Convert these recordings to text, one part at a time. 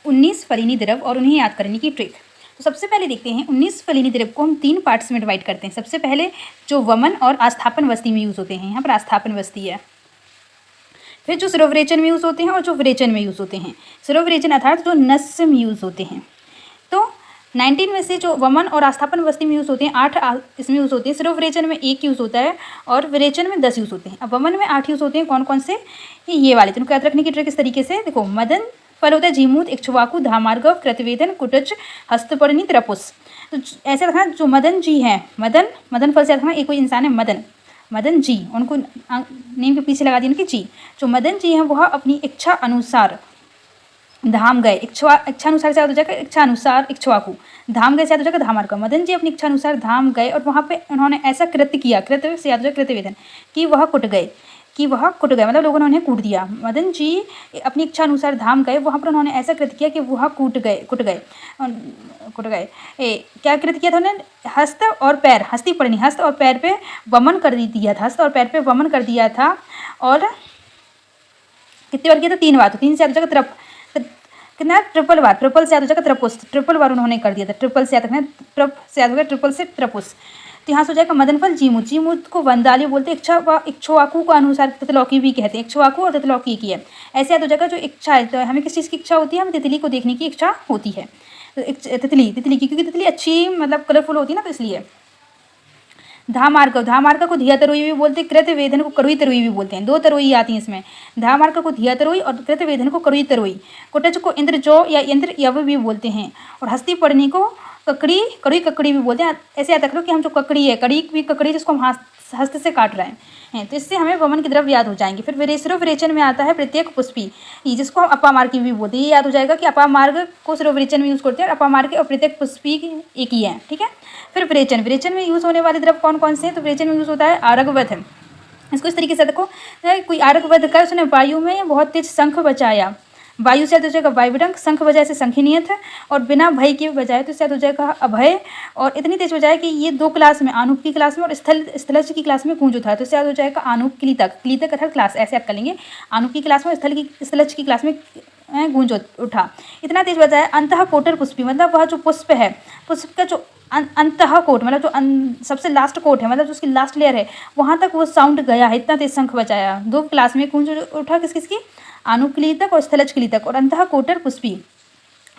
19 फलीनी द्रव और उन्हें याद करने की ट्रिक। तो सबसे पहले देखते हैं 19 फलीनी द्रव को हम 3 पार्ट्स में डिवाइड करते हैं। सबसे पहले जो वमन और आस्थापन वस्ती में यूज़ होते हैं, यहाँ पर आस्थापन वस्ती है। फिर जो सिरोविरेचन में यूज़ होते हैं और जो विरेचन में यूज़ होते हैं। सिरोविरेचन अर्थात जो नस में यूज़ होते हैं। तो 19 में से जो वमन और आस्थापन वस्ती में यूज़ होते हैं 8 इसमें यूज़ होते हैं। सिरोविरेचन में 1 यूज़ होता है और विरेचन में 10 यूज़ होते हैं। अब वमन में 8 यूज़ होते हैं। कौन कौन से? ये वाले। तो उनको याद रखने की ट्रिक इस तरीके से देखो, मदन फल होता है जीमूत, इक्ष्वाकु, धामार्गव, कृतवेदन, कुटच, हस्तपर्णी, त्रपुस। तो ऐसे रखना जो मदन जी हैं, मदन फल से रखना, एक कोई इंसान है मदन जी, उनको नेम के पीछे लगा दिया उनकी जी। जो मदन जी हैं वह अपनी इच्छा अनुसार धाम गए। इच्छा अनुसार से याद हो जाएगा इच्छा अनुसार इक्ष्वाकु, धाम गए से याद हो जाएगा धामार्गव। मदन जी अपनी इच्छा अनुसार धाम गए और वहाँ पे उन्होंने ऐसा कृत्य किया, कृत्य से याद हो जाएगा कृतवेदन, कि वह कुट गए मतलब लोगों ने उन्हें कूट दिया। मदन जी अपनी इच्छा अनुसार धाम गए, वहाँ पर उन्होंने ऐसा कृत्य किया कि वह कुट गए। क्या कृत्य किया था उन्होंने? हस्त और पैर, हस्ती पड़नी, हस्त और पैर पे वमन कर दिया था, हस्त और पैर पे वमन कर दिया था। और कितनी बार किया था? 3 बार। तो 3 से याद हो जाएगा कितना? ट्रिपल बार। ट्रिपल से याद हो जाएगा त्रपुस, ट्रिपल बार उन्होंने कर दिया था। ट्रिपल से याद रखना, ट्रिप से याद हो गया ट्रिपल से त्रपुस। तो यहाँ से हो जाएगा मदनफल जीमूत को वंदाली बोलते हैं। इक्ष्वाकु को अनुसार तितलौकी भी कहते हैं। इक्ष्वाकु और तितलौकी की है। ऐसे याद हो जाएगा जो इच्छा है, तो हमें किस चीज़ की इच्छा होती है? हमें तितली को देखने की इच्छा होती है। तो तितली की, क्योंकि तितली अच्छी मतलब कलरफुल होती है ना, तो इसलिए। धामार्क को धिया तरोई भी बोलते हैं। कृतवेदन को करुई तरोई भी बोलते हैं। 2 तरोई आती हैं इसमें। धामार्क को धिया तरोई और कृतवेदन को करुई तरोई। कुटच को इंद्रजौ या इंद्र यव भी बोलते हैं। और हस्ती पड़नी को करुई ककड़ी भी बोलते हैं। ऐसे याद रख लो कि हम जो ककड़ी है, ककड़ी जिसको हम हस्त से काट रहे हैं, तो इससे हमें वमन के द्रव याद हो जाएंगे। फिर सिरोविरेचन में आता है प्रत्येक पुष्पी, जिसको हम अपामार्ग भी बोलते हैं। ये याद हो जाएगा कि अपामार्ग को सिरोविरेचन में यूज़ करते हैं और अपामार्ग और प्रत्येक पुष्पी एक ही है। ठीक है। फिर विरेचन में यूज़ होने वाले द्रव कौन कौन से हैं? तो विरेचन में यूज़ होता है आरगवध। इसको इस तरीके से देखो, कोई आरगवध कर उसने वायु में बहुत तेज शंख बचाया। वायु से याद हो जाएगा वायुडंक, शंख बजाय से शंखिनियत, और बिना भय के बजाय तो याद हो जाएगा अभय। और इतनी तेज बजाय कि ये 2 क्लास में, आनूप की क्लास में और स्थलज की क्लास में गूंज उठा, तो याद हो जाएगा आनूप क्लीतक अर्थात क्लास, ऐसे याद कर लेंगे। आनूप की क्लास में, स्थलज की क्लास में गूंज उठा, इतना तेज बजाया। अंतः कोटर पुष्पी मतलब वह जो पुष्प है, पुष्प का जो अंतः कोट मतलब जो सबसे लास्ट कोट है, मतलब जो उसकी लास्ट लेयर है, वहाँ तक वो साउंड गया है, इतना तेज शंख बजाया। 2 क्लास में गूंज उठा, किसकी? आनुक्लीतक और स्थलज क्लीतक। और अंतः कोटर पुष्पी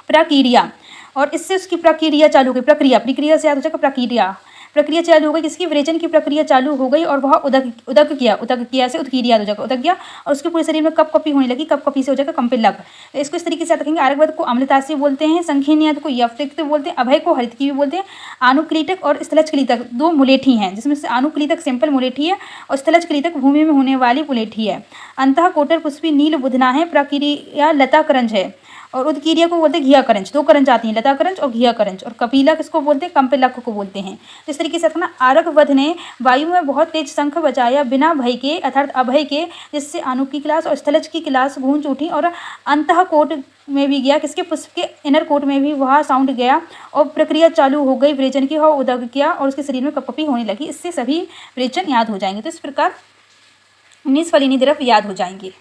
प्रक्रिया, और इससे उसकी प्रक्रिया चालू हो गई। प्रक्रिया से याद हो जाएगा प्रक्रिया चालू हो गई। किसकी? विरेचन की प्रक्रिया चालू हो गई और वह उदक किया से उत्कीर्या हो जाएगा, उदक गया, और उसके पूरे शरीर में कपकपी होने लगी। कपकपी से हो जाएगा कंपिलक। तो इसको इस तरीके से याद रखेंगे। आरगवध को अम्लतासी बोलते हैं, संखिनियत को यवतिक बोलते हैं, अभय को हरितकी भी बोलते हैं। आनुक्लीटक और स्थलज क्लीतक 2 मुलेठी हैं, जिसमें से आनुक्लीतक सिंपल मुलेठी है और स्थलज क्लीतक भूमि में होने वाली मुलेठी है। अंतः कोटर पुष्पी नील बुधना है। प्रक्रिया लता करंज है। और उदकीर्या को बोलते हैं घिया करंज। 2 करंज आती हैं, लता करंज और घिया करंज। और कपिला किसको बोलते हैं? कंपिलक को बोलते हैं। तो इस तरीके से रखना, आरगवध ने वायु में बहुत तेज शंख बजाया बिना भय के अर्थात अभय के, जिससे आनुप की क्लास और स्थलज की क्लास गूंज उठी। और अंतः कोट में भी गया, किसके? पुष्प के इनर कोट में भी वह साउंड गया और प्रक्रिया चालू हो गई विरेचन की, और उदक किया और उसके शरीर में कपकपी होने लगी। इससे सभी विरेचन याद हो जाएंगे। तो इस प्रकार 19 फलीनी द्रव याद हो जाएंगे।